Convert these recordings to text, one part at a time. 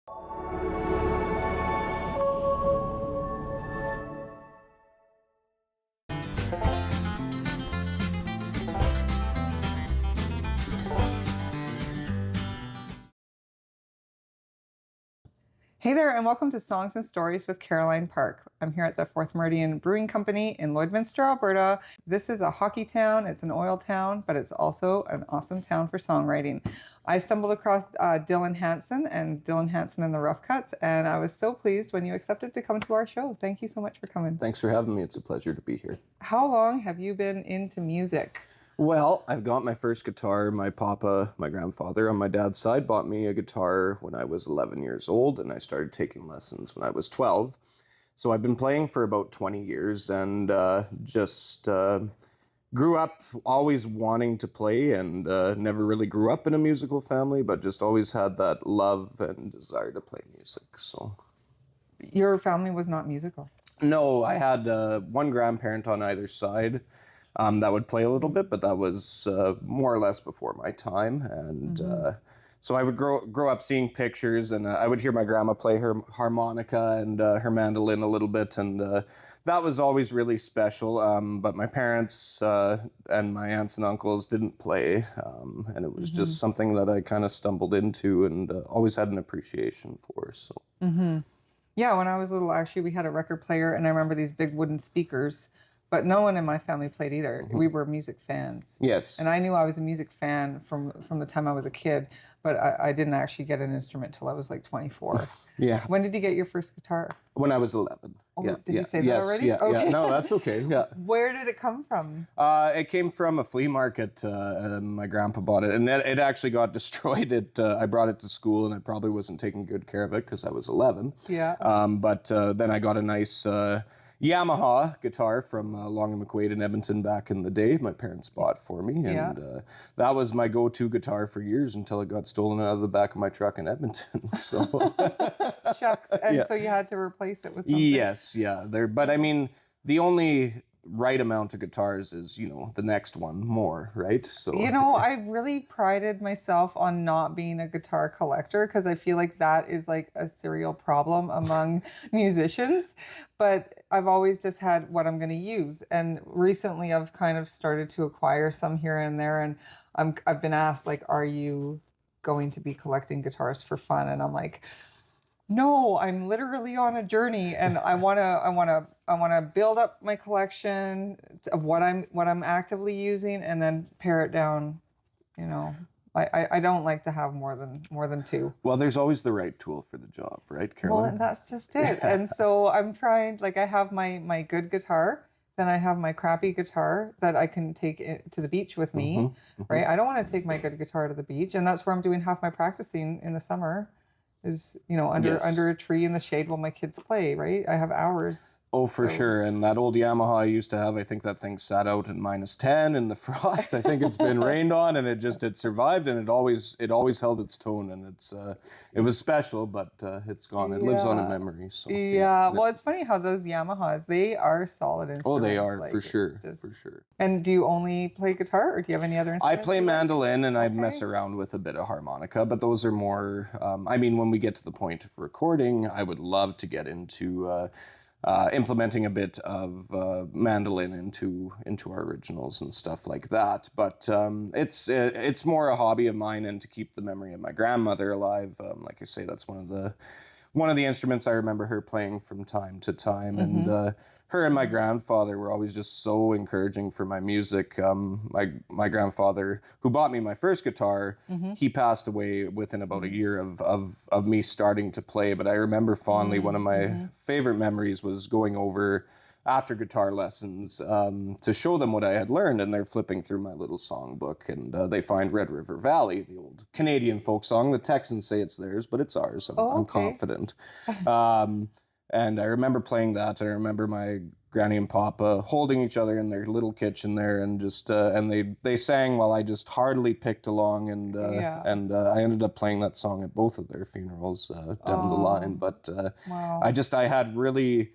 Hey there, and welcome to Songs and Stories with Caroline Parke. I'm here at the Fourth Meridian Brewing Company in Lloydminster, Alberta. This is a hockey town, it's an oil town, but it's also an awesome town for songwriting. I stumbled across Dylan Hansen and Dylan Hansen and the Rough Cuts, and I was so pleased when you accepted to come to our show. Thank you so much for coming. Thanks for having me. It's a pleasure to be here. How long have you been into music? Well, I've got my first guitar. My papa, my grandfather on my dad's side, bought me a guitar when I was 11 years old, and I started taking lessons when I was 12. So I've been playing for about 20 years and just grew up always wanting to play and never really grew up in a musical family, but just always had that love and desire to play music. So, your family was not musical? No, I had one grandparent on either side. That would play a little bit, but that was more or less before my time. And so I would grow up seeing pictures, and I would hear my grandma play her harmonica and her mandolin a little bit, and that was always really special. But my parents and my aunts and uncles didn't play, and it was just something that I kind of stumbled into and always had an appreciation for. So. Yeah, when I was little, actually, we had a record player, and I remember these big wooden speakers. But no one in my family played either. We were music fans. Yes. And I knew I was a music fan from the time I was a kid, but I didn't actually get an instrument till I was like 24. Yeah. When did you get your first guitar? When I was 11. Oh, yeah. Did you say that yes, already? Yeah, okay. yeah. No, that's okay. Yeah. Where did it come from? It came from a flea market. My grandpa bought it, and it actually got destroyed. I brought it to school, and I probably wasn't taking good care of it because I was 11. Yeah. But then I got a nice Yamaha guitar from Long and McQuaid in Edmonton back in the day. My parents bought for me, and that was my go-to guitar for years until it got stolen out of the back of my truck in Edmonton. So, Shucks. And so you had to replace it with something. Yes, yeah. But I mean, the only right amount of guitars is, the next one more, right? So I really prided myself on not being a guitar collector because I feel like that is like a serial problem among musicians. But I've always just had what I'm going to use. And recently I've kind of started to acquire some here and there. And I've been asked, like, are you going to be collecting guitars for fun? And I'm like, no, I'm literally on a journey, and I want to build up my collection of what I'm actively using, and then pare it down. I don't like to have more than two. Well, there's always the right tool for the job, right, Caroline? Well, and that's just it. And so I'm trying. Like, I have my good guitar, then I have my crappy guitar that I can take it to the beach with me. Right? I don't want to take my good guitar to the beach, and that's where I'm doing half my practicing in the summer. Is under a tree in the shade while my kids play, right? I have hours. Oh, for sure. And that old Yamaha I used to have, I think that thing sat out in -10 in the frost. I think it's been rained on, and it survived, and it always held its tone, and it was special, but it's gone. It lives on in memory. So yeah. Well, it's funny how those Yamahas, they are solid instruments. Oh, they are, for sure. For sure. And do you only play guitar, or do you have any other instruments? I play mandolin, and I mess around with a bit of harmonica, but those are more, when we get to the point of recording, I would love to get into implementing a bit of mandolin into our originals and stuff like that. But it's more a hobby of mine, and to keep the memory of my grandmother alive. Like I say, that's one of the instruments I remember her playing from time to time. And her and my grandfather were always just so encouraging for my music. My grandfather, who bought me my first guitar, he passed away within about a year of me starting to play. But I remember fondly, one of my favorite memories was going over after guitar lessons to show them what I had learned, and they're flipping through my little songbook, and they find Red River Valley, the old Canadian folk song. The Texans say it's theirs, but it's ours. I'm confident. And I remember playing that. I remember my granny and papa holding each other in their little kitchen there, and just and they sang while I just heartily picked along, and I ended up playing that song at both of their funerals down the line. But I had really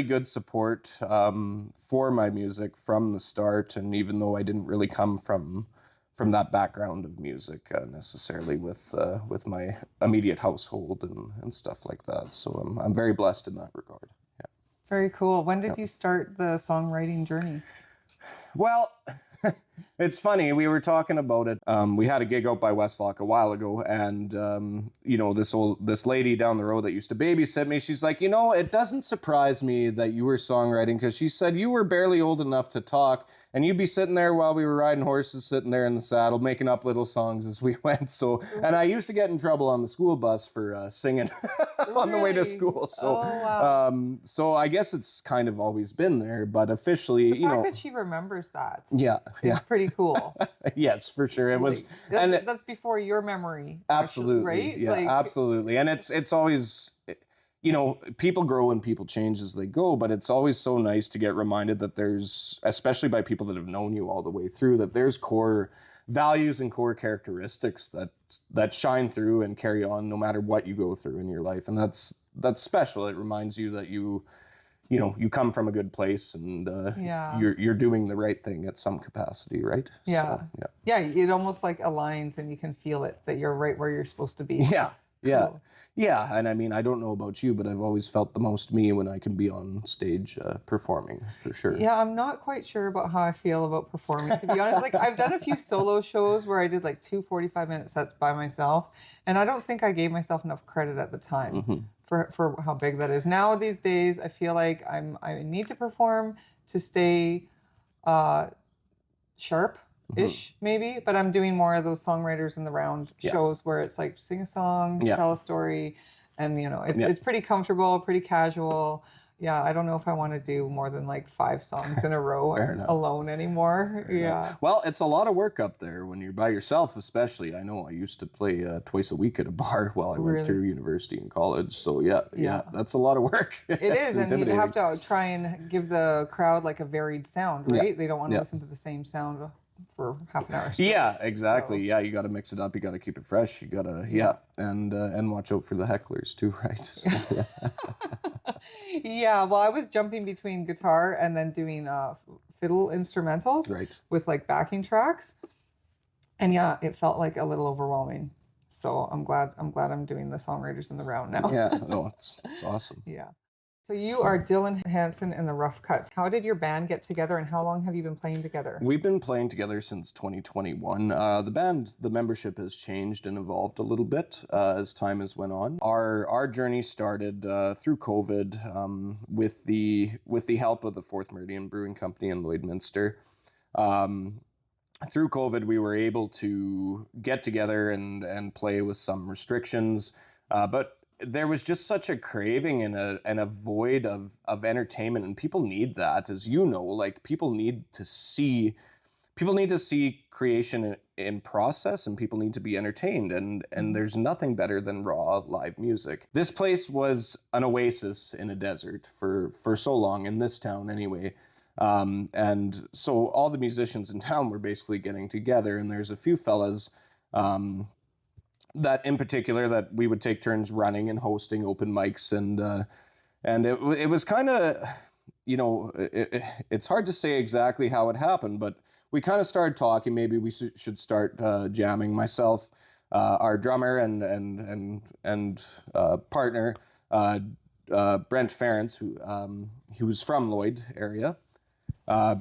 good support for my music from the start, and even though I didn't really come from from that background of music necessarily with my immediate household and stuff like that. So I'm very blessed in that regard. Yeah. Very cool. When did you start the songwriting journey? Well, it's funny. We were talking about it. We had a gig out by Westlock a while ago, and this lady down the road that used to babysit me, she's like, it doesn't surprise me that you were songwriting, because she said you were barely old enough to talk, and you'd be sitting there while we were riding horses, sitting there in the saddle, making up little songs as we went. So, and I used to get in trouble on the school bus for singing on the way to school. So, wow. So I guess it's kind of always been there, but officially, the fact that she remembers that, yeah, is pretty cool. Yes, for sure. It was, that's before your memory. Absolutely, actually, right? Yeah, absolutely. And it's always, people grow and people change as they go, but it's always so nice to get reminded that there's, especially by people that have known you all the way through, that there's core values and core characteristics that shine through and carry on no matter what you go through in your life. And that's special. It reminds you that you come from a good place, and you're doing the right thing at some capacity, right? Yeah. So, yeah. It almost like aligns, and you can feel it, that you're right where you're supposed to be. Yeah. Yeah. Cool. Yeah. And I mean, I don't know about you, but I've always felt the most me when I can be on stage performing, for sure. Yeah, I'm not quite sure about how I feel about performing, to be honest. Like, I've done a few solo shows where I did like 2 45-minute sets by myself, and I don't think I gave myself enough credit at the time. Mm-hmm. For how big that is. Now these days, I feel like I need to perform to stay sharp-ish, maybe, but I'm doing more of those songwriters in the round shows where it's like sing a song, tell a story, and it's pretty comfortable, pretty casual. Yeah, I don't know if I want to do more than like 5 songs in a row alone anymore. Fair enough. Well, it's a lot of work up there when you're by yourself, especially. I know I used to play twice a week at a bar while I went through university and college. So yeah, that's a lot of work. It is, and you have to try and give the crowd like a varied sound, right? They don't want to listen to the same sound for half an hour. Yeah, exactly. So. Yeah, you got to mix it up. You got to keep it fresh. You got to and watch out for the hecklers too, right? So, yeah. Well, I was jumping between guitar and then doing fiddle instrumentals, with like backing tracks, and it felt like a little overwhelming. So I'm glad I'm doing the songwriters in the round now. Yeah, no, it's awesome. Yeah. So you are Dylan Hansen in the Rough Cuts. How did your band get together, and how long have you been playing together? We've been playing together since 2021. The membership has changed and evolved a little bit as time has went on. Our journey started through COVID with the help of the Fourth Meridian Brewing Company in Lloydminster. Through COVID, we were able to get together and play with some restrictions, but there was just such a craving and a void of entertainment, and people need that, as you know. Like, people need to see creation in process, and people need to be entertained, and there's nothing better than raw live music. This place was an oasis in a desert for so long, in this town anyway. And so all the musicians in town were basically getting together, and there's a few fellas that in particular that we would take turns running and hosting open mics, and it was kind of, it's hard to say exactly how it happened, but we kind of started talking. Maybe we should start jamming. Myself, our drummer and partner, Brent Ference, who he was from Lloyd area.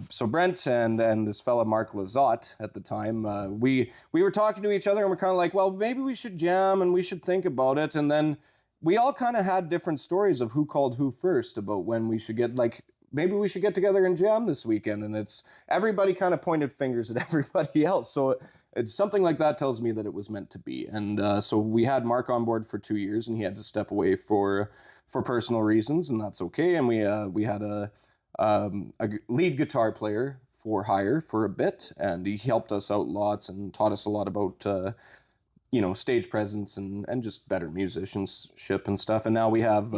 So Brent and this fella Mark Lizotte at the time, we were talking to each other, and we're kind of like, well, maybe we should jam and we should think about it. And then we all kind of had different stories of who called who first about when we should get, like, maybe we should get together and jam this weekend. And it's everybody kind of pointed fingers at everybody else. So it's something like that tells me that it was meant to be. And so we had Mark on board for 2 years, and he had to step away for personal reasons, and that's okay. And we had a lead guitar player for hire for a bit, and he helped us out lots and taught us a lot about stage presence and just better musicianship and stuff. And now we have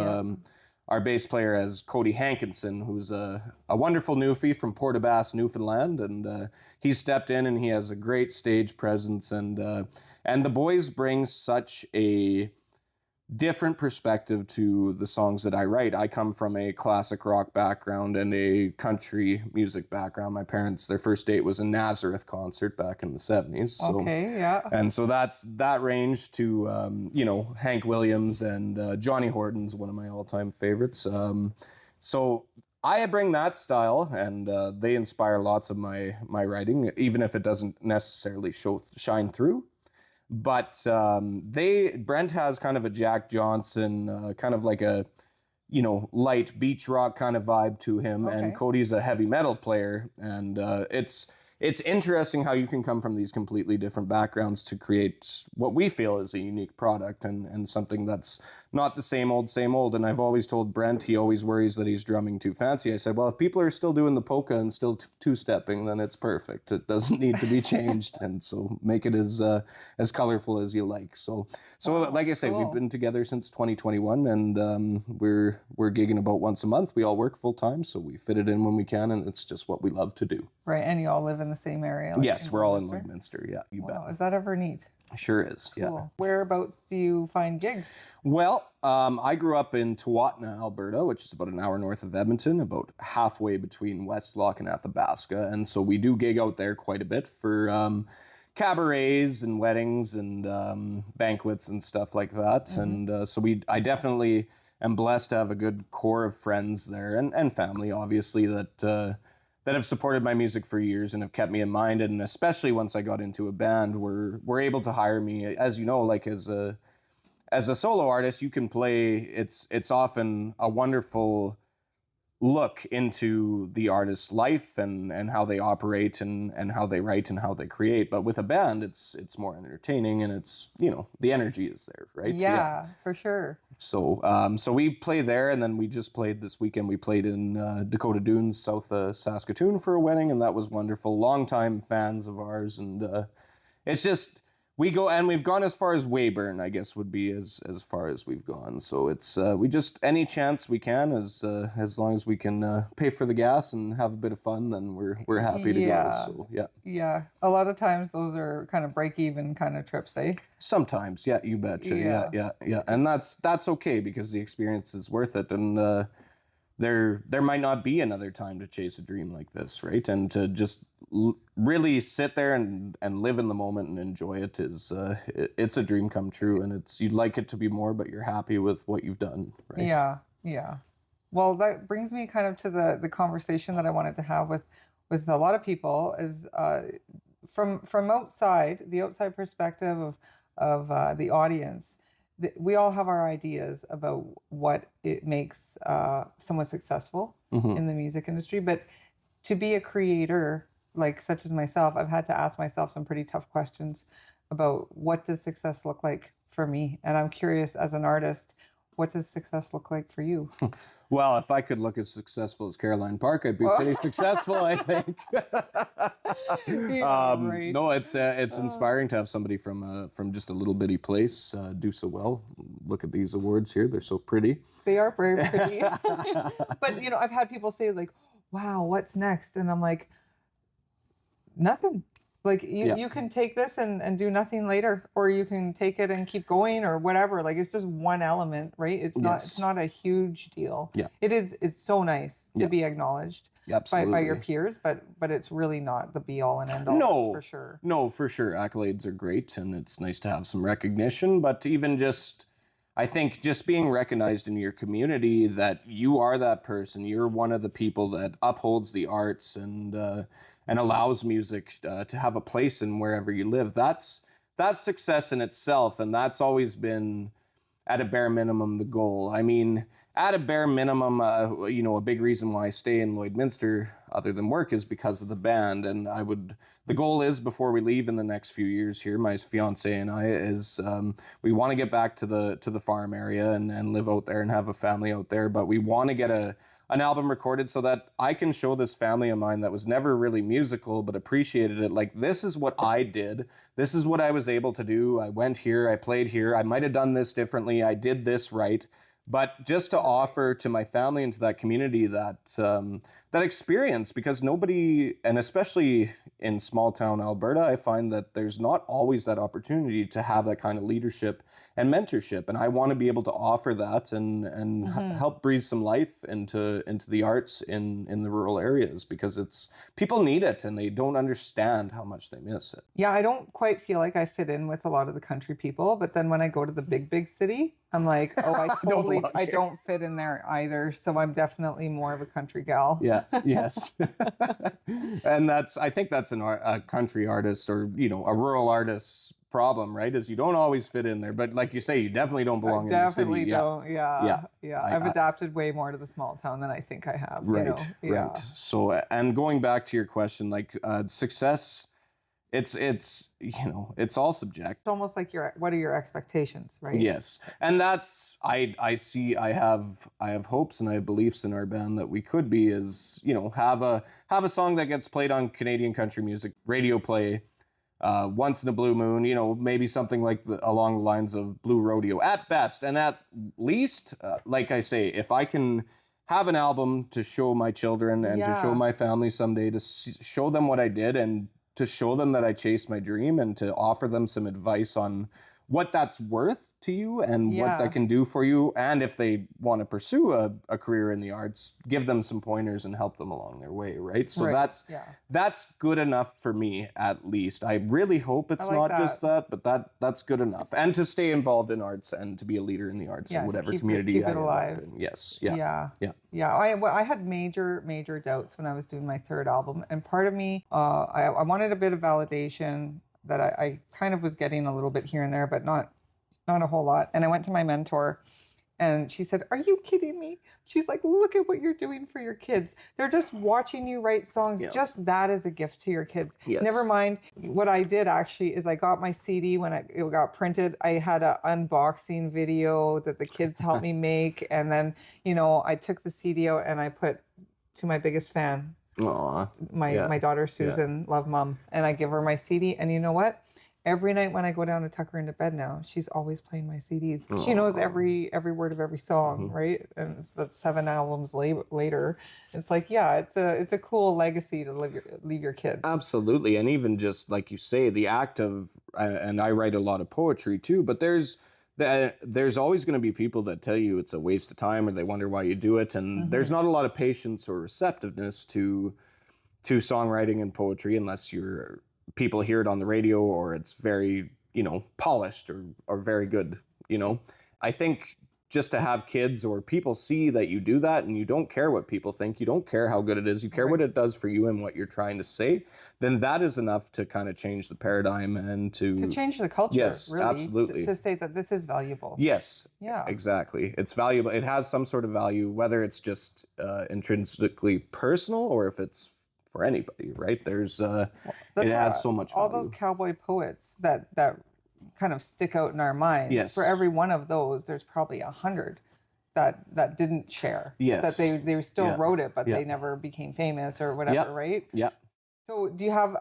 our bass player as Cody Hankinson, who's a wonderful newfie from Portabass, Newfoundland, and he stepped in, and he has a great stage presence, and the boys bring such a different perspective to the songs that I write. I come from a classic rock background and a country music background. My parents, their first date was a Nazareth concert back in the 70s. So, Okay, yeah. and so that range to, you know, Hank Williams and Johnny Horton's one of my all-time favorites. So I bring that style, and they inspire lots of my writing, even if it doesn't necessarily shine through. But Brent has kind of a Jack Johnson, kind of like a, you know, light beach rock kind of vibe to him. Okay. And Cody's a heavy metal player. And it's interesting how you can come from these completely different backgrounds to create what we feel is a unique product and something that's not the same old, same old. And I've always told Brent, he always worries that he's drumming too fancy. I said, well, if people are still doing the polka and still two-stepping, then it's perfect. It doesn't need to be changed. And so make it as colorful as you like. So like I say, cool. We've been together since 2021, and we're gigging about once a month. We all work full time, so we fit it in when we can, and it's just what we love to do. Right, and you all live in the same area? Like Yes, we're all in Lloydminster. Yeah, you Wow, bet. is that ever neat? Sure is. Cool. Yeah. Whereabouts do you find gigs? Well, I grew up in Tawatna, Alberta, which is about an hour north of Edmonton, about halfway between Westlock and Athabasca. And so we do gig out there quite a bit for cabarets and weddings and banquets and stuff like that. Mm-hmm. And so I definitely am blessed to have a good core of friends there and family, obviously, that have supported my music for years and have kept me in mind. And especially once I got into a band, were able to hire me. As you know, like as a solo artist, you can play. It's often a wonderful look into the artist's life and how they operate and how they write and how they create. But with a band, it's more entertaining, and it's, you know, the energy is there, right? Yeah, for sure. So we play there, and then we just played this weekend. We played in Dakota Dunes, south of Saskatoon, for a wedding, and that was wonderful. Longtime fans of ours, and it's just we've gone as far as Weyburn, I guess, would be as far as we've gone. So it's we just, any chance we can, as long as we can pay for the gas and have a bit of fun, then we're happy to go. So yeah. Yeah, a lot of times those are kind of break even kind of trips, eh? Sometimes, yeah, you betcha. Yeah. And that's okay, because the experience is worth it. And there might not be another time to chase a dream like this, right? And to just really sit there and live in the moment and enjoy it is it's a dream come true. And you'd like it to be more, but you're happy with what you've done, right? Yeah. Well, that brings me kind of to the conversation that I wanted to have with a lot of people is from outside, the outside perspective of the audience. We all have our ideas about what it makes someone successful mm-hmm. in the music industry, but to be a creator, like such as myself, I've had to ask myself some pretty tough questions about what does success look like for me. And I'm curious, as an artist, what does success look like for you? Well, if I could look as successful as Caroline Parke, I'd be pretty successful, I think. Right. No, it's inspiring to have somebody from just a little bitty place do so well. Look at these awards here; they're so pretty. They are very pretty. But you know, I've had people say like, "Wow, what's next?" And I'm like, nothing. Like you can take this and do nothing later, or you can take it and keep going, or whatever. Like, it's just one element, right? It's not a huge deal. Yeah. It's so nice to be acknowledged by your peers, but it's really not the be all and end all. No, for sure. No, for sure. Accolades are great, and it's nice to have some recognition, but even just, I think just being recognized in your community that you are that person, you're one of the people that upholds the arts and allows music to have a place in wherever you live. That's success in itself, and that's always been, at a bare minimum, the goal. I mean, at a bare minimum, a big reason why I stay in Lloydminster, other than work, is because of the band. And the goal is, before we leave in the next few years here, my fiance and I, is we want to get back to the farm area and live out there and have a family out there. But we want to get an album recorded so that I can show this family of mine that was never really musical but appreciated it. Like, this is what I did. This is what I was able to do. I went here, I played here. I might have done this differently. I did this right. But just to offer to my family and to that community that experience, because nobody, and especially in small town Alberta, I find that there's not always that opportunity to have that kind of leadership and mentorship. And I want to be able to offer that and help breathe some life into the arts in the rural areas, because people need it and they don't understand how much they miss it. Yeah, I don't quite feel like I fit in with a lot of the country people, but then when I go to the big city, I'm like, oh, I don't fit in there either. So I'm definitely more of a country gal. Yeah. Yes. And I think that's a country artist or, a rural artist's problem, right? Is you don't always fit in there. But like you say, you definitely don't belong in the city. Definitely don't. Yeah. I've adapted way more to the small town than I think I have. Right. Right. So, and going back to your question, like success, it's all subjective. It's almost like what are your expectations, right? Yes. And that's, I have hopes and I have beliefs in our band that we could be have a song that gets played on Canadian country music radio play once in a blue moon, maybe something like along the lines of Blue Rodeo at best. And at least, like I say, if I can have an album to show my children and to show my family someday, to show them what I did and to show them that I chased my dream, and to offer them some advice on what that's worth to you and what that can do for you. And if they want to pursue a career in the arts, give them some pointers and help them along their way, right? So that's good enough for me, at least. I really hope it's not just that, but that's good enough. And to stay involved in arts and to be a leader in the arts in whatever community I end up in. Yes. Yeah. I had major doubts when I was doing my third album, and part of me, I wanted a bit of validation that I kind of was getting a little bit here and there, but not a whole lot. And I went to my mentor and she said, "Are you kidding me?" She's like, "Look at what you're doing for your kids. They're just watching you write songs. Yeah. Just that is a gift to your kids." Yes. Never mind. What I did actually is I got my CD when it got printed. I had an unboxing video that the kids helped me make. And then, I took the CD out and I put "To my biggest fan." Aww. My daughter Susan, love mom, and I give her my CD, and you know what? Every night when I go down to tuck her into bed now, she's always playing my CDs. Aww. She knows every word of every song, right? And that's 7 albums later. It's like, it's a cool legacy to leave your kids. Absolutely, and even just like you say, the act of, and I write a lot of poetry too, but there's always going to be people that tell you it's a waste of time or they wonder why you do it. And there's not a lot of patience or receptiveness to songwriting and poetry unless people hear it on the radio or it's very, polished or very good, I think just to have kids or people see that you do that and you don't care what people think, you don't care how good it is, you care what it does for you and what you're trying to say, then that is enough to kind of change the paradigm and to change the culture. Yes, really, absolutely. To say that this is valuable. Yes. Yeah. Exactly. It's valuable. It has some sort of value, whether it's just intrinsically personal or if it's for anybody, right? It has so much value. All those cowboy poets that kind of stick out in our minds. Yes. For every one of those, there's probably 100 that didn't share. Yes. That they still wrote it, but they never became famous or whatever, right? Yeah. So do you have,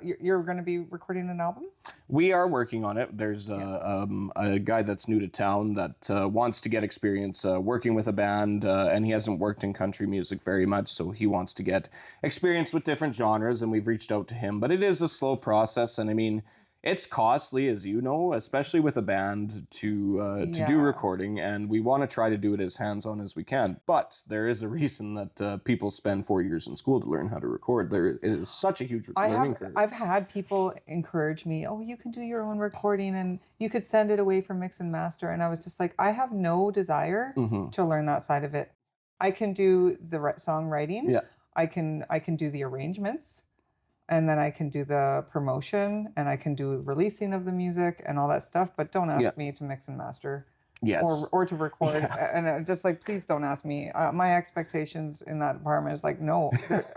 you're going to be recording an album? We are working on it. There's a guy that's new to town that wants to get experience working with a band, and he hasn't worked in country music very much, so he wants to get experience with different genres, and we've reached out to him. But it is a slow process, and I mean, it's costly, as you know, especially with a band to do recording, and we want to try to do it as hands-on as we can. But there is a reason that people spend 4 years in school to learn how to record. It is such a huge learning curve. I've had people encourage me, "Oh, you can do your own recording and you could send it away for mix and master." And I was just like, I have no desire to learn that side of it. I can do the songwriting. Yeah. I can do the arrangements. And then I can do the promotion and I can do releasing of the music and all that stuff. But don't ask me to mix and master or to record. And just like, please don't ask me. My expectations in that department is like, no.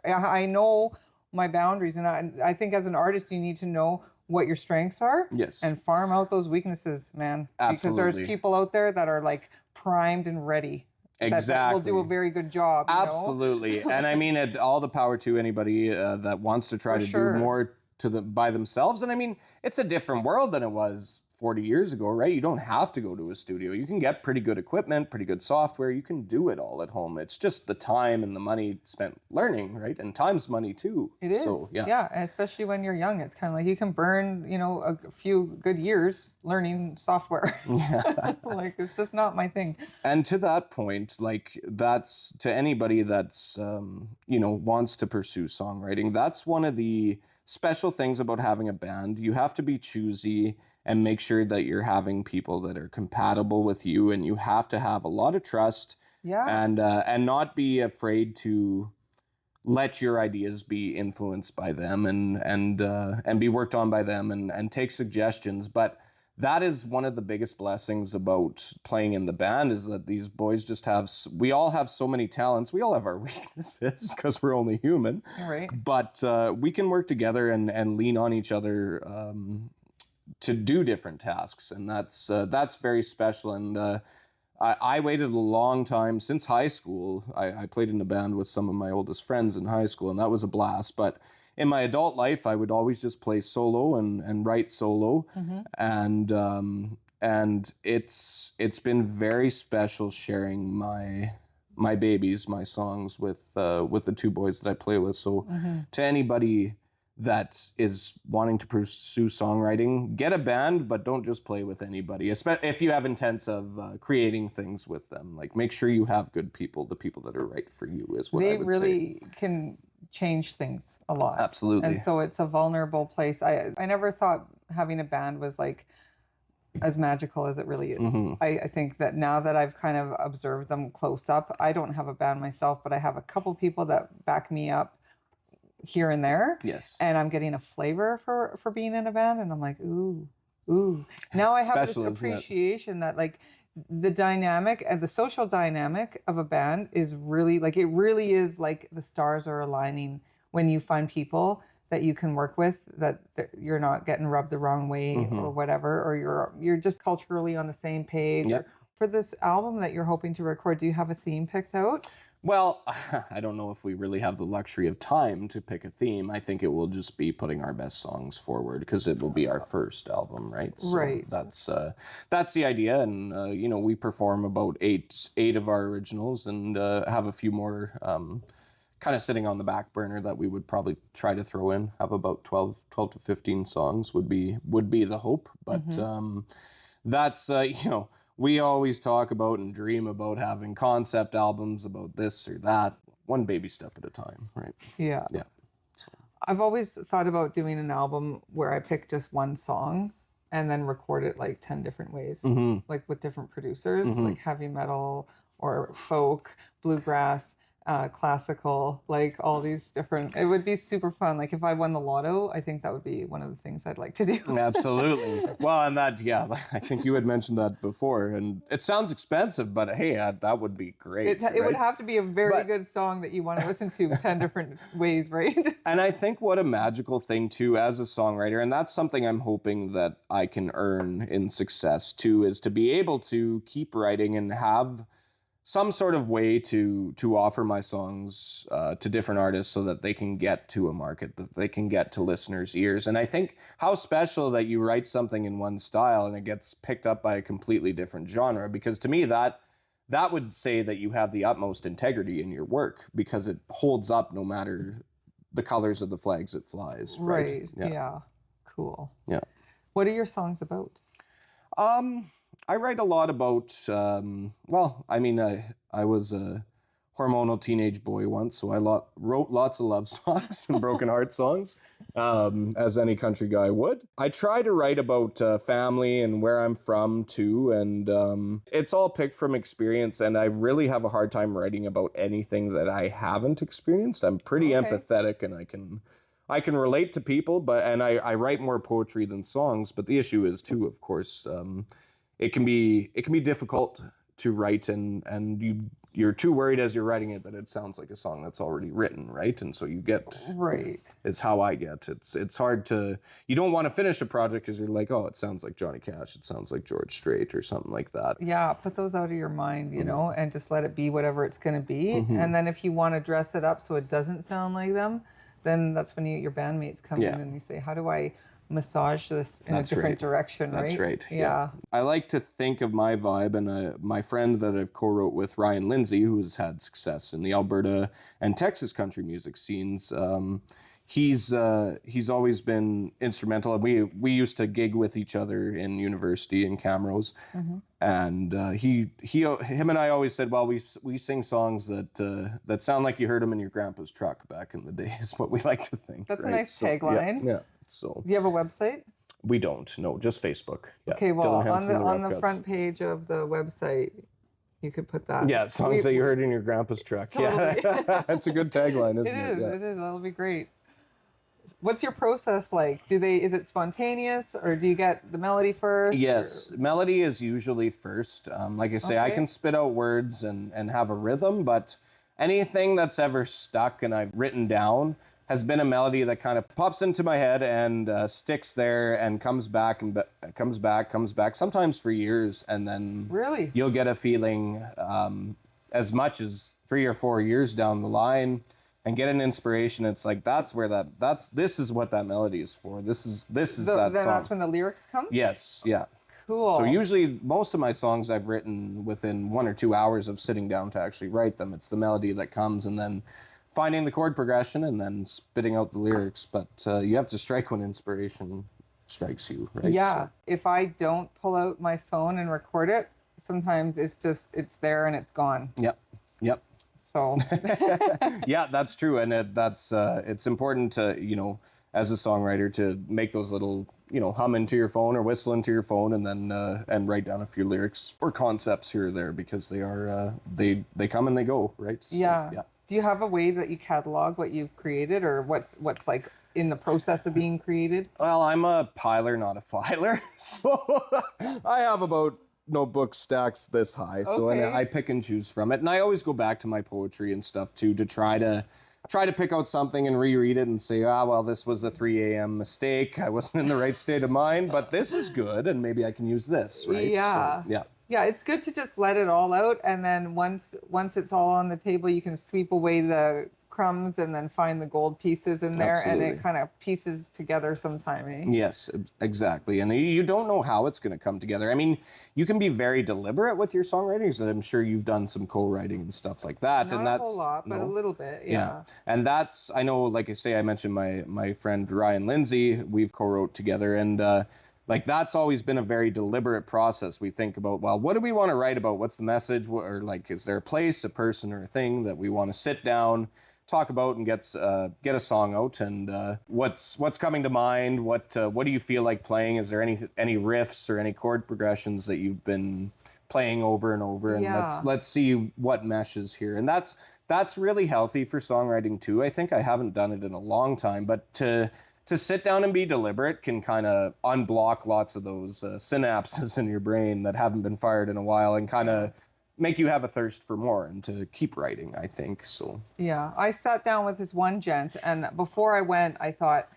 I know my boundaries. And I think as an artist, you need to know what your strengths are. Yes. And farm out those weaknesses, man. Absolutely. Because there's people out there that are like primed and ready. Exactly. That will do a very good job. Absolutely. And I mean, all the power to anybody that wants to try to do more by themselves. And I mean, it's a different world than it was 40 years ago, right? You don't have to go to a studio. You can get pretty good equipment, pretty good software. You can do it all at home. It's just the time and the money spent learning, right? And time's money too. It is. So, yeah. And especially when you're young, it's kind of like you can burn, a few good years learning software. Yeah. Like, it's just not my thing. And to that point, like, that's to anybody that's, wants to pursue songwriting, that's one of the special things about having a band. You have to be choosy and make sure that you're having people that are compatible with you, and you have to have a lot of trust. Yeah. And not be afraid to let your ideas be influenced by them and be worked on by them and take suggestions. But that is one of the biggest blessings about playing in the band, is that these boys we all have so many talents. We all have our weaknesses because we're only human. Right. But we can work together and lean on each other to do different tasks. And that's very special. And I waited a long time since high school. I played in a band with some of my oldest friends in high school, and that was a blast. But in my adult life, I would always just play solo and write solo. Mm-hmm. And it's been very special sharing my babies, my songs with the two boys that I play with. So to anybody that is wanting to pursue songwriting, get a band, but don't just play with anybody. If you have intents of creating things with them, like, make sure you have good people, the people that are right for you is what I would say. They really can change things a lot. Absolutely. And so it's a vulnerable place. I never thought having a band was like as magical as it really is. Mm-hmm. I think that now that I've kind of observed them close up, I don't have a band myself, but I have a couple people that back me up here and there. Yes. And I'm getting a flavor for being in a band, and I'm like, ooh. Now I have Special, this appreciation that, like, the dynamic and the social dynamic of a band is really, like, it really is like the stars are aligning when you find people that you can work with, that you're not getting rubbed the wrong way or whatever, or you're just culturally on the same page. Yep. For this album that you're hoping to record, do you have a theme picked out? Well, I don't know if we really have the luxury of time to pick a theme. I think it will just be putting our best songs forward, because it will be our first album, right? So right. That's the idea, and we perform about eight of our originals, and have a few more kind of sitting on the back burner that we would probably try to throw in. Have about 12 to 15 songs would be the hope, but that's we always talk about and dream about having concept albums about this or that, one baby step at a time, right? Yeah. Yeah. So. I've always thought about doing an album where I pick just one song and then record it like 10 different ways, like with different producers, like heavy metal or folk, bluegrass, classical, like all these different, it would be super fun. Like, if I won the lotto, I think that would be one of the things I'd like to do. Absolutely. Well, and I think you had mentioned that before, and it sounds expensive, but hey, that would be great. It would have to be a very good song that you want to listen to 10 different ways, right? And I think what a magical thing too, as a songwriter, and that's something I'm hoping that I can earn in success too, is to be able to keep writing and have some sort of way to offer my songs to different artists so that they can get to a market, that they can get to listeners' ears. And I think how special that you write something in one style and it gets picked up by a completely different genre, because to me that would say that you have the utmost integrity in your work, because it holds up no matter the colors of the flags it flies. Right. Yeah. Cool. Yeah. What are your songs about? I write a lot about, I was a hormonal teenage boy once, so I wrote lots of love songs and broken heart songs, as any country guy would. I try to write about family and where I'm from too, and it's all picked from experience, and I really have a hard time writing about anything that I haven't experienced. I'm pretty empathetic, and I can relate to people, and I write more poetry than songs, but the issue is too, of course, it can be difficult to write, and you're too worried as you're writing it that it sounds like a song that's already written, right? And so you get is how I get. It's hard to, you don't want to finish a project because you're like, oh, it sounds like Johnny Cash, it sounds like George Strait or something like that. Yeah, put those out of your mind, and just let it be whatever it's going to be. And then if you want to dress it up so it doesn't sound like them, then that's when your bandmates come in and you say, how do I massage this in That's a different right. direction, right? That's right. Yeah. I like to think of my vibe, and my friend that I've co-wrote with, Ryan Lindsay, who has had success in the Alberta and Texas country music scenes. He's always been instrumental. We used to gig with each other in university in Camrose, and him and I always said, well, we sing songs that sound like you heard them in your grandpa's truck back in the day. Is what we like to think. That's right? a nice tagline. Yeah. So Do you have a website? we don't. No, just Facebook. Yeah. Okay, well, Dylan Hansen, on Rough the Cuts. front page of the website, you could put that. Yeah, songs that you heard in your grandpa's truck. Totally. Yeah, that's a good tagline, isn't it? It is. Yeah. It is. That'll be great. What's your process like? Is it spontaneous, or do you get the melody first? Yes, melody is usually first. Like I say, I Okay. can spit out words and have a rhythm, but anything that's ever stuck and I've written down has been a melody that kind of pops into my head and sticks there and comes back, sometimes for years, and then Really? you'll get a feeling as much as 3 or 4 years down the line and get an inspiration. It's like, this is what that melody is for. This is that Then song. that's when the lyrics come? Yes, yeah. Cool. So usually most of my songs I've written within 1 or 2 hours of sitting down to actually write them. It's the melody that comes, and then finding the chord progression and then spitting out the lyrics. But you have to strike when inspiration strikes you, right? Yeah. So, If I don't pull out my phone and record it, sometimes it's there and it's gone. yep. So Yeah, that's true. And it's important to, as a songwriter, to make those little, hum into your phone or whistle into your phone, and then and write down a few lyrics or concepts here or there, because they are they come and they go, right? So, yeah. yeah. Do you have a way that you catalog what you've created, or what's like in the process of being created? Well, I'm a piler, not a filer. So I have about notebook stacks this high. So and Okay. I pick and choose from it. And I always go back to my poetry and stuff too, to try to pick out something and reread it and say, well, this was a 3 a.m. mistake. I wasn't in the right state of mind, but this is good, and maybe I can use this, right? Yeah. So, yeah. Yeah, it's good to just let it all out, and then once it's all on the table, you can sweep away the crumbs and then find the gold pieces in there, and Absolutely. it kind of pieces together sometime, eh? Yes, exactly. And you don't know how it's going to come together. I mean, you can be very deliberate with your songwriting, because I'm sure you've done some co-writing and stuff like that. Not and a that's whole lot, but a no? little bit, yeah. And that's, I know, like I say, I mentioned my friend Ryan Lindsay, we've co-wrote together, and like that's always been a very deliberate process. We think about, well, what do we want to write about? What's the message? Or like, is there a place, a person, or a thing that we want to sit down, talk about, and get a song out? And what's coming to mind? What do you feel like playing? Is there any riffs or any chord progressions that you've been playing over and over? And Yeah. let's see what meshes here. And that's really healthy for songwriting too. I think I haven't done it in a long time, but to sit down and be deliberate can kind of unblock lots of those synapses in your brain that haven't been fired in a while, and kind of make you have a thirst for more and to keep writing, I think. So Yeah, I sat down with this one gent, and before I went, I thought,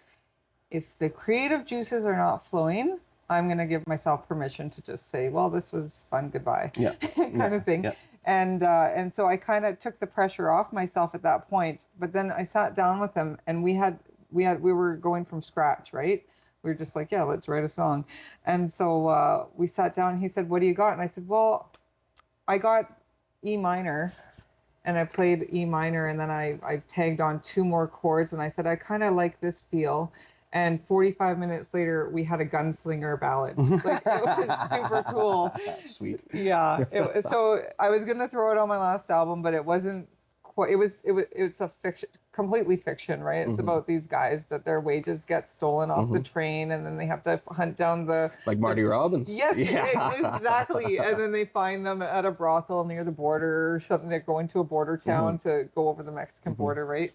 if the creative juices are not flowing, I'm going to give myself permission to just say, well, this was fun, goodbye, yeah. kind of thing. Yeah. And so I kind of took the pressure off myself at that point. But then I sat down with him, and we were going from scratch, right? We were just like, yeah, let's write a song. And so we sat down, and he said, what do you got? And I said, well, I got E minor, and I played E minor, and then I tagged on 2 more chords, and I said, I kind of like this feel. And 45 minutes later, we had a gunslinger ballad. Like, it was super cool. Sweet. Yeah. So I was gonna throw it on my last album, but it wasn't quite. It's a fiction, completely fiction, right? It's about these guys that their wages get stolen off the train, and then they have to hunt down the Like Marty Robbins. Yes, Yeah. exactly. And then they find them at a brothel near the border or something. They're going to a border town to go over the Mexican border, right?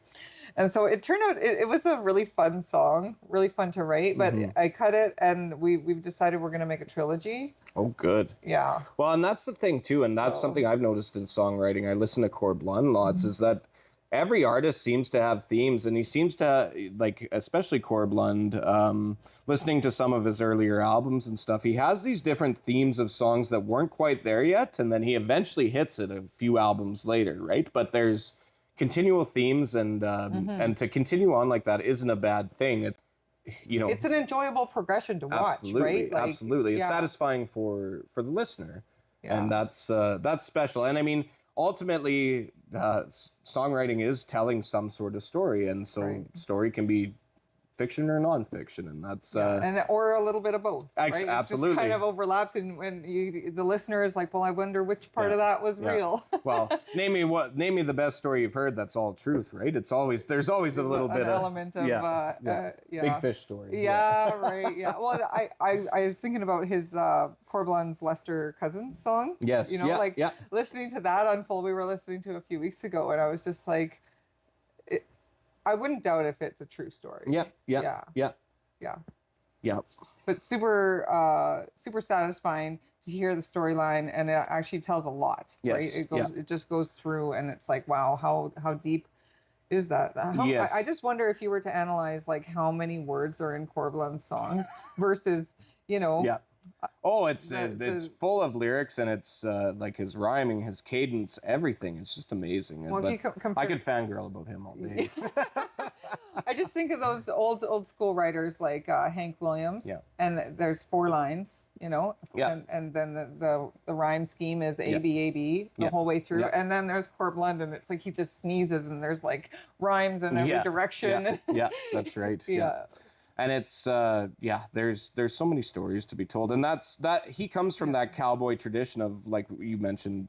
And so it turned out it was a really fun song, really fun to write. But I cut it, and we've decided we're going to make a trilogy. Oh, good. Yeah. Well, and that's the thing too, and that's something I've noticed in songwriting. I listen to Cord Blund lots, is that every artist seems to have themes, and he seems to, like, especially Cord Blund, listening to some of his earlier albums and stuff, he has these different themes of songs that weren't quite there yet, and then he eventually hits it a few albums later, right? But there's continual themes, and to continue on like that isn't a bad thing. it's an enjoyable progression to watch, right? Like, absolutely. It's satisfying for the listener. Yeah. And that's special. And I mean, ultimately, songwriting is telling some sort of story. And so story can be fiction or nonfiction, and that's or a little bit of both. Right? Absolutely, it just kind of overlaps, and when the listener is like, "Well, I wonder which part of that was real." Well, name me the best story you've heard that's all truth, right? There's always a little bit of element of big fish story. Right. Yeah. Well, I was thinking about his Corblund's Lester Cousins song. Yes. Listening to that unfold. We were listening to a few weeks ago, and I was just like, I wouldn't doubt if it's a true story. Yeah. But super satisfying to hear the storyline, and it actually tells a lot. Yes. Right? It just goes through, and it's like, wow, how deep is that? Yes. I just wonder if you were to analyze like how many words are in Corblund's songs versus, Yeah. Oh, it's full of lyrics, and it's like his rhyming, his cadence, everything. It's just amazing. Well, I could fangirl about him all day. I just think of those old school writers like Hank Williams, and there's 4 lines, and then the rhyme scheme is A B A B the whole way through, and then there's Corblund, and it's like he just sneezes, and there's like rhymes in every direction. Yeah, that's right. Yeah. And it's there's so many stories to be told, and that he comes from that cowboy tradition of, like you mentioned,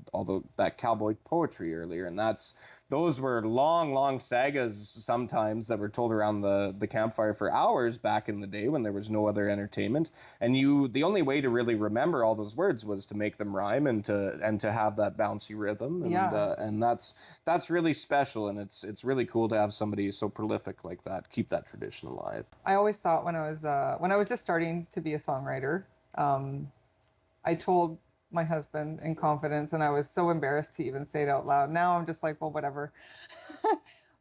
that cowboy poetry earlier, and those were long sagas sometimes that were told around the campfire for hours back in the day when there was no other entertainment, and the only way to really remember all those words was to make them rhyme and to have that bouncy rhythm, and that's really special, and it's really cool to have somebody so prolific like that keep that tradition alive. I always thought when I was just starting to be a songwriter, I told my husband in confidence, and I was so embarrassed to even say it out loud. Now I'm just like, well, whatever.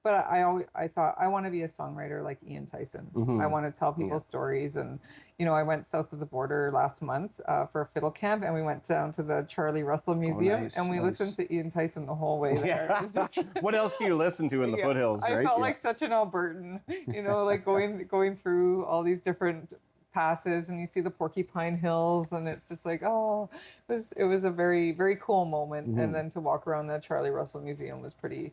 But I thought I want to be a songwriter like Ian Tyson. Mm-hmm. I want to tell people stories, and I went south of the border last month for a fiddle camp, and we went down to the Charlie Russell Museum, and we listened to Ian Tyson the whole way there. What else do you listen to in the foothills, right? I felt like such an Albertan, like going through all these different passes, and you see the Porcupine Hills, and it's just like, it was a very, very cool moment. Mm-hmm. And then to walk around the Charlie Russell Museum was pretty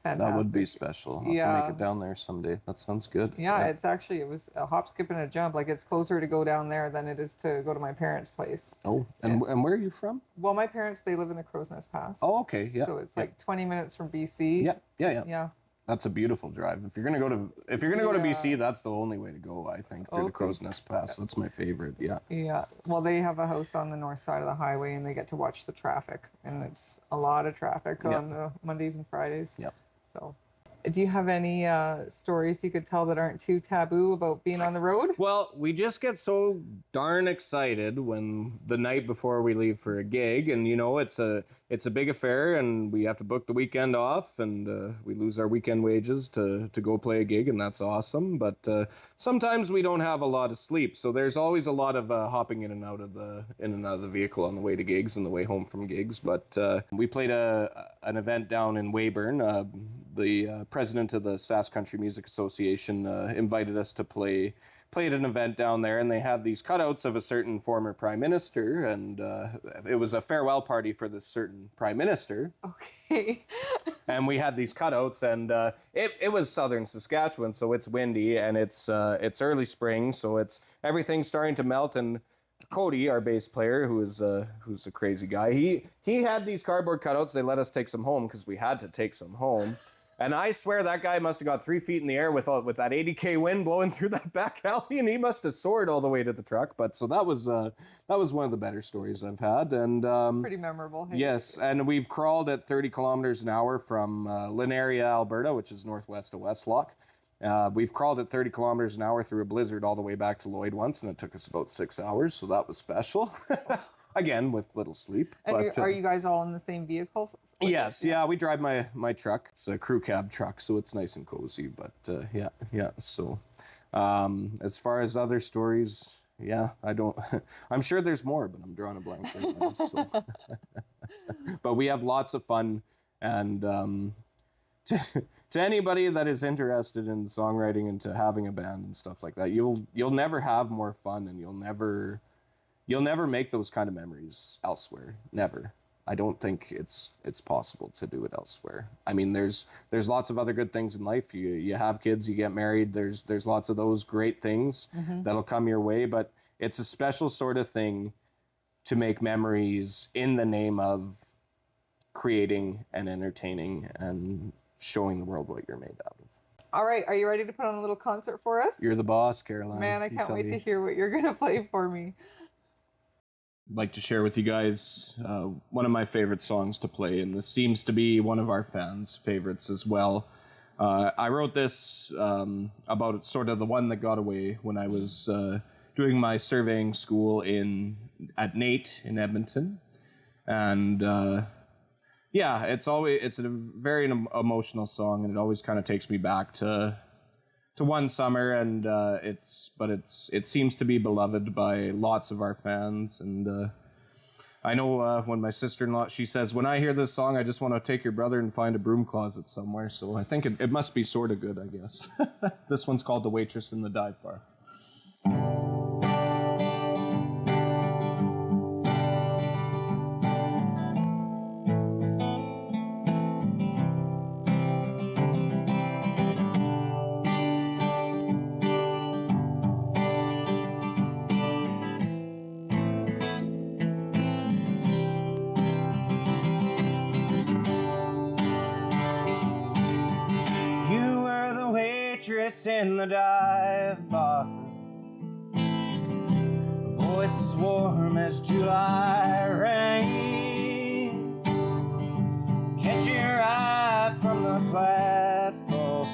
fantastic. That would be special. I'll have to make it down there someday. That sounds good. Yeah, it was a hop, skip, and a jump. Like, it's closer to go down there than it is to go to my parents' place. Oh, and where are you from? Well, my parents, they live in the Crow's Nest Pass. Oh, okay, yeah. So it's like 20 minutes from BC. Yeah. That's a beautiful drive. If you're gonna go to BC, that's the only way to go, I think, through the Crow's Nest Pass. That's my favorite. Yeah. Yeah. Well, they have a house on the north side of the highway, and they get to watch the traffic, and it's a lot of traffic on the Mondays and Fridays. Yep. So, do you have any stories you could tell that aren't too taboo about being on the road? Well, we just get so darn excited when the night before we leave for a gig, and it's a big affair, and we have to book the weekend off, and we lose our weekend wages to go play a gig, and that's awesome. But sometimes we don't have a lot of sleep, so there's always a lot of hopping in and out of the vehicle on the way to gigs and the way home from gigs. But we played an event down in Weyburn. The president of the Sask Country Music Association invited us to play at an event down there, and they had these cutouts of a certain former prime minister, and it was a farewell party for this certain prime minister. Okay. And we had these cutouts, and it was southern Saskatchewan, so it's windy, and it's early spring, so everything's starting to melt. And Cody, our bass player, who's a crazy guy, he had these cardboard cutouts. They let us take some home because we had to take some home. And I swear that guy must have got 3 feet in the air with that 80K wind blowing through that back alley, and he must have soared all the way to the truck. But so that was one of the better stories I've had, and pretty memorable. Hey? Yes, and we've crawled at 30 kilometers an hour from Linaria, Alberta, which is northwest of Westlock. We've crawled at 30 kilometers an hour through a blizzard all the way back to Lloyd once, and it took us about 6 hours, so that was special. Again, with little sleep. And are you guys all in the same vehicle? Yes, yeah, we drive my truck. It's a crew cab truck, so it's nice and cozy. But yeah. So, as far as other stories, I don't. I'm sure there's more, but I'm drawing a blank right now. So. But we have lots of fun, and to anybody that is interested in songwriting and to having a band and stuff like that, you'll never have more fun, and you'll never make those kind of memories elsewhere. Never. I don't think it's possible to do it elsewhere. I mean, there's lots of other good things in life. You have kids, you get married. There's lots of those great things that'll come your way, but it's a special sort of thing to make memories in the name of creating and entertaining and showing the world what you're made out of. All right, are you ready to put on a little concert for us? You're the boss, Caroline. Man, I can't wait to hear what you're gonna play for me. I'd like to share with you guys one of my favorite songs to play, and this seems to be one of our fans' favorites as well. I wrote this about sort of the one that got away when I was doing my surveying school at NAIT in Edmonton, and yeah, it's a very emotional song, and it always kind of takes me back to one summer, and it seems to be beloved by lots of our fans. And I know when my sister-in-law, she says, when I hear this song, I just want to take your brother and find a broom closet somewhere. So I think it must be sort of good, I guess. This one's called The Waitress in the Dive Bar. In the dive bar, voice as warm as July rain, catch your eye from the platform,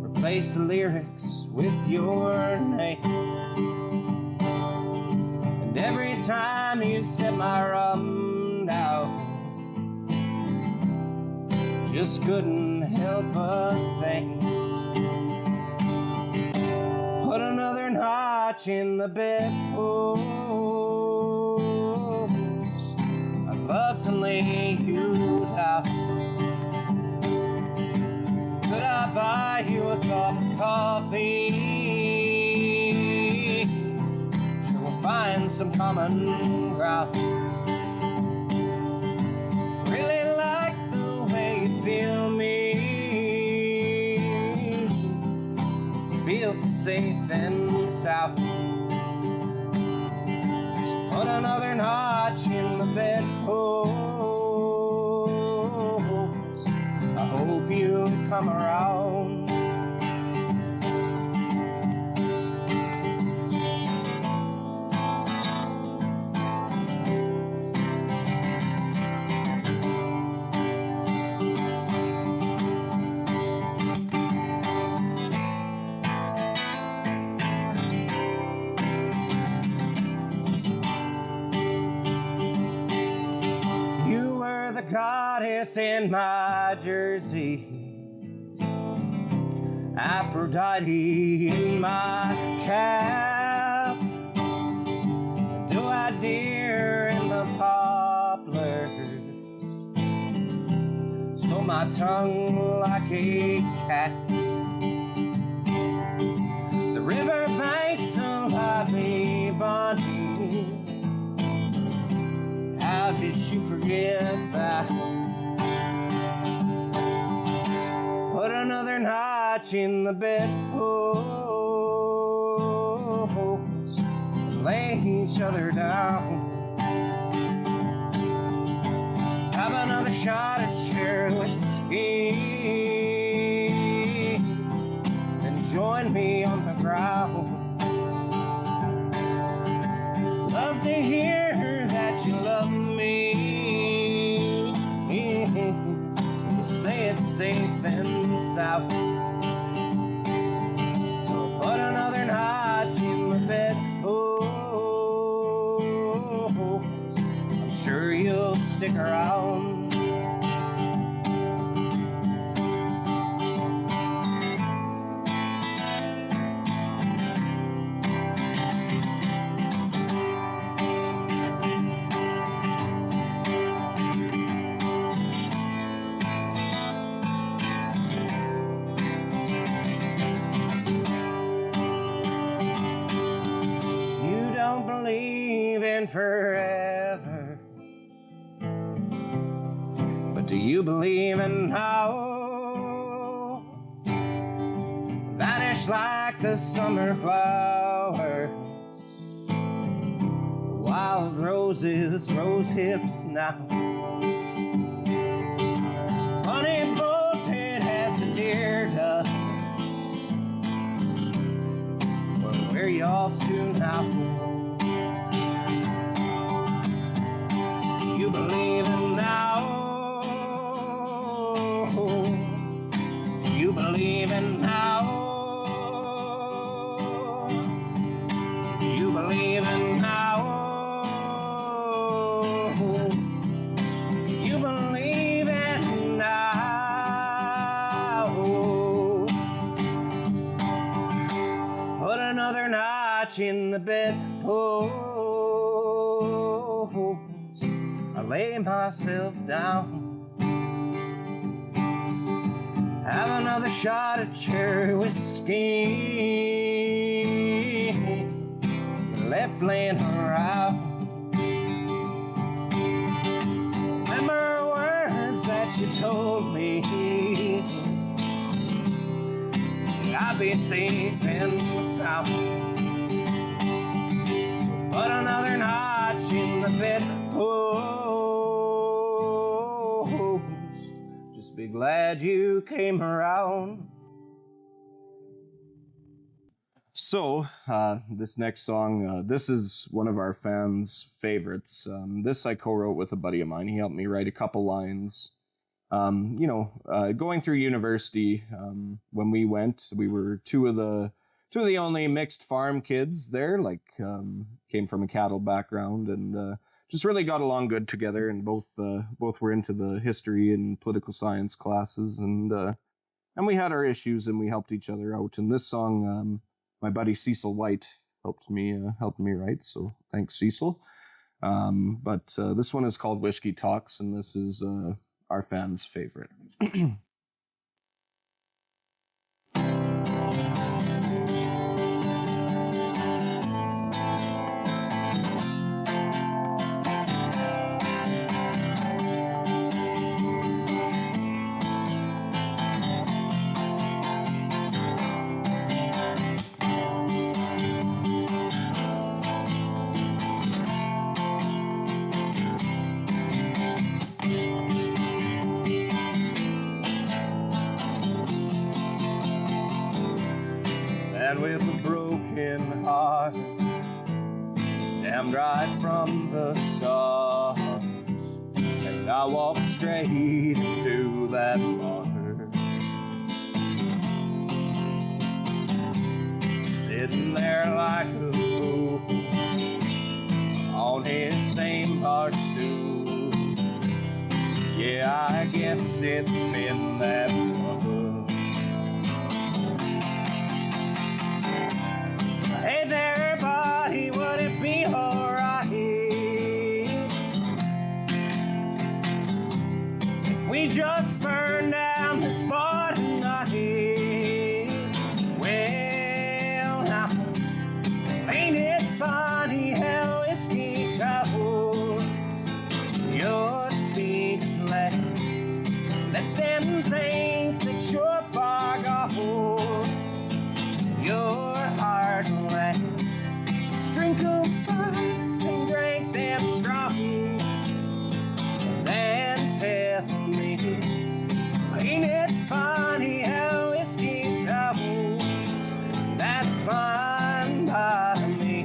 replace the lyrics with your name, and every time you'd set my rum down, just couldn't help a thing. Put another notch in the bedpost. I'd love to lay you down. Could I buy you a cup of coffee? Sure, we'll find some common ground. Feel me, feel so safe and sound. Just put another notch in the bedpost. I hope you'll come around. Goddess in my jersey, Aphrodite in my cap, do I deer in the poplars, stole my tongue like a cat. The river banks of Ivy Bonnie, how did you forget that? Put another notch in the bedpost and lay each other down. Have another shot at your whiskey, then join me on the ground. Love to hear that you love me. Say it's safe and sound. So put another notch in the bedpost. I'm sure you'll stick around. mine forever. But do you believe in how? Vanish like the summer flowers. Wild roses, rose hips now. Honey bolted as the deer does. Well, where you off to now? Do you believe in now? Do you believe in now? Do you believe in now? Do you believe in now? Put another notch in the bedpost. I lay myself down. Have another shot of cherry whiskey. Left laying around. Remember words that you told me. See, I'd be safe and sound. So put another notch in the bedpost. Just be glad you came around. So, this next song, this is one of our fans' favorites. This I co-wrote with a buddy of mine. He helped me write a couple lines. Going through university, when we went, we were two of the only mixed farm kids there, came from a cattle background and just really got along good together, and both were into the history and political science classes, and we had our issues and we helped each other out. And this song, my buddy Cecil White helped me write, so thanks, Cecil. But this one is called Whiskey Talks, and this is our fans' favorite. And with a broken heart, damned right from the start, and I walked straight into that water, sitting there like a fool on his same bar stool. Yeah, I guess it's been that water. Hey there, buddy, would it be alright if we just burn down this bar tonight? Well, now, ain't it funny how whiskey talks? You're speechless. Let them think that you're far gone. You're heartless. Drink 'em fast and drink them strong. Then tell me, ain't it funny how whiskey talks? That's fine by me.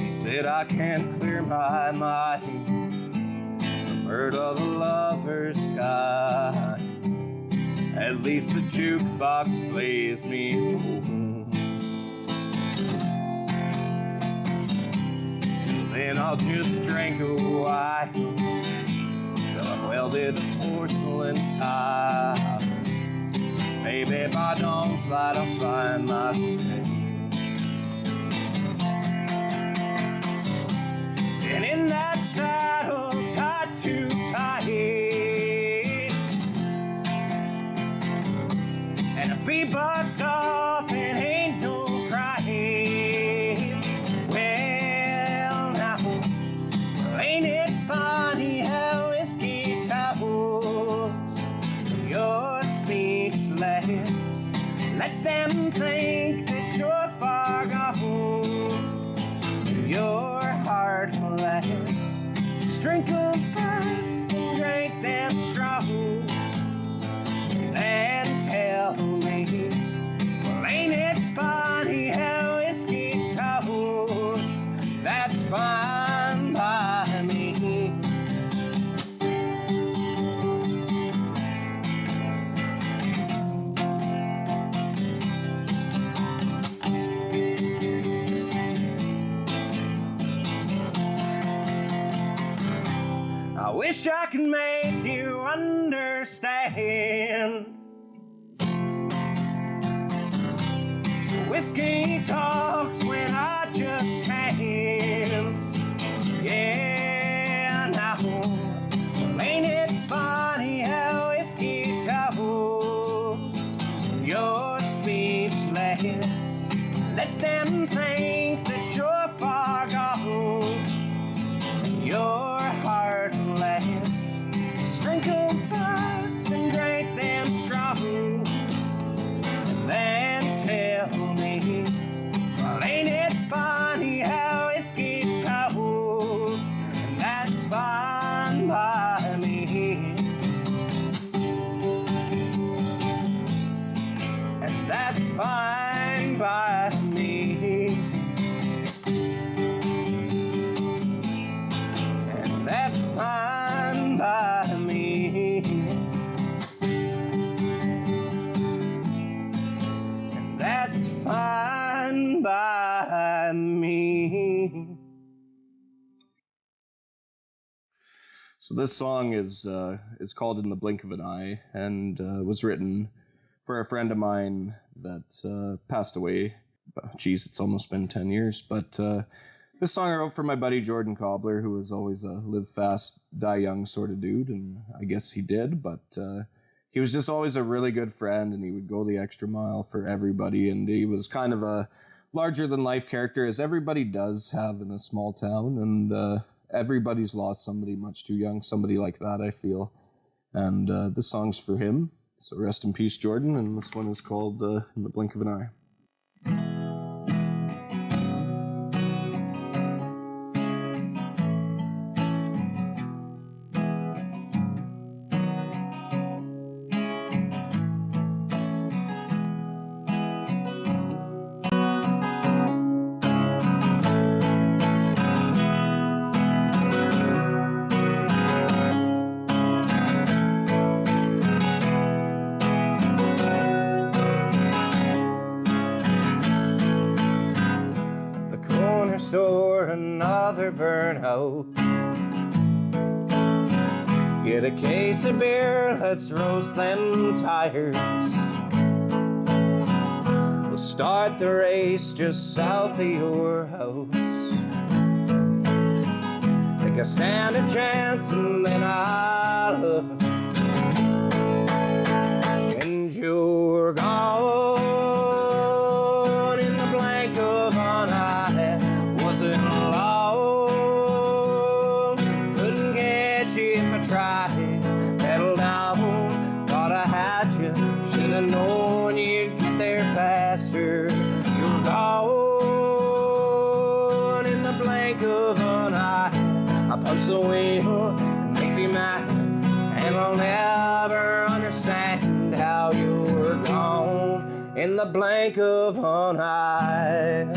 Said I can't clear my mind from hurt of a lover's kind. At least the jukebox plays me home. Till then I'll just drink a wine till I'm welded to porcelain tile. Maybe by dawn's light I'll find my strength. wish I could make you understand. Whiskey talks when I just can't. Yeah, now, ain't it funny how whiskey talks? You're speechless. Let them think that you're far gone. You're heartless. Just drink 'em fast and drink them strong. Then tell me, well, ain't it funny how whiskey talks? And that's fine by me. And that's fine by me. And that's fine by me. And that's fine by me. So this song is called "In the Blink of an Eye" and was written for a friend of mine that passed away. Geez, it's almost been 10 years. But this song I wrote for my buddy Jordan Cobbler, who was always a live fast, die young sort of dude, and I guess he did. But he was just always a really good friend, and he would go the extra mile for everybody. And he was kind of a larger than life character, as everybody does have in a small town. And everybody's lost somebody much too young, somebody like that, I feel. And this song's for him. So rest in peace, Jordan. And this one is called "In the Blink of an Eye." Store, another burnout. Get a case of beer, let's roast them tires. We'll start the race just south of your house. Think I stand a chance and then I look, and you're gone in the blank of an eye. Wasn't long, couldn't catch you if I tried. Pedal down, thought I had you. Should've known you'd get there faster. You're gone in the blank of an eye. I punch the wheel, it makes me mad, and I'll never understand how you were gone in the blank of an eye.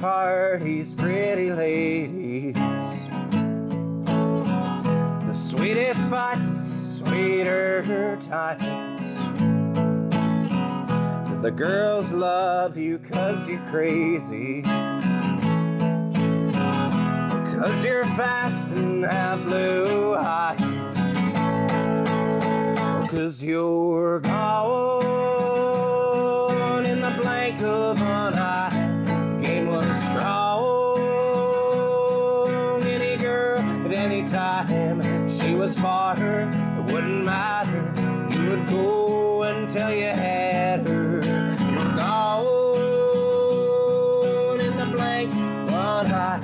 Parties, pretty ladies, the sweetest vices, sweeter times. The girls love you 'cause you're crazy, 'cause you're fast and have blue eyes, 'cause you're gone in the blank of an eye. Was strong, any girl at any time. She was far, it wouldn't matter. You would go until you had her. You're gone in the blank one eye.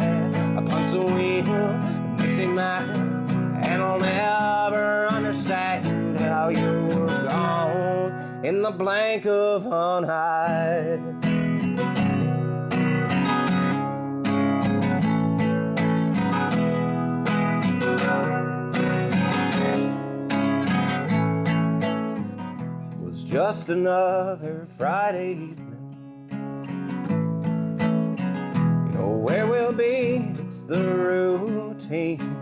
I punch the wheel, it makes me mad, and I'll never understand how you were gone in the blank of an eye. Just another Friday evening. You know where we'll be, it's the routine.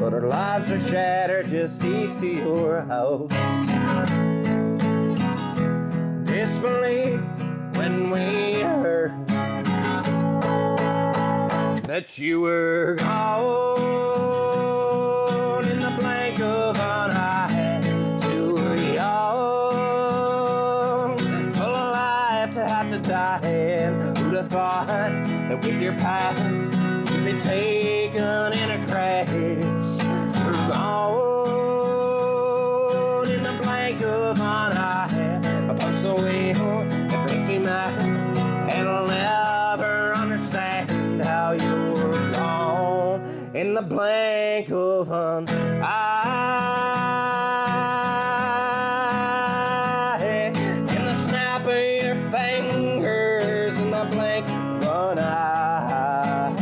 but our lives are shattered just east of your house. Disbelief when we heard that you were gone. In the blank of an eye, too young, full of life to have to die. And who'd have thought that with your past you'd be taken in a crash? We're gone in the blank of an eye. I punch the wheel that makes me mad, and I'll never understand how you're gone in the blank of an eye. In the snap of your fingers, in the blank of an eye.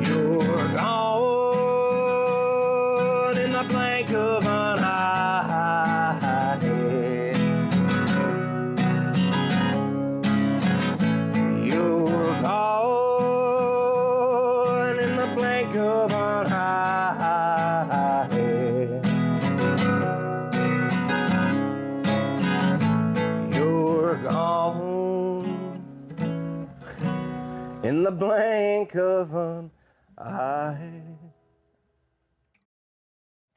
You're gone in the blank of an eye. You're gone in the blank of an eye. You're gone in the blank of an eye.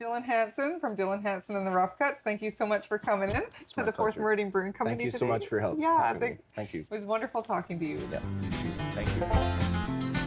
Dylan Hansen from Dylan Hansen and the Rough Cuts, thank you so much for coming in to the Fourth Meridian Brewing Company Thank you today. so much for helping. Yeah, me. Thank you. it was wonderful talking to you. Yeah, you too. Thank you.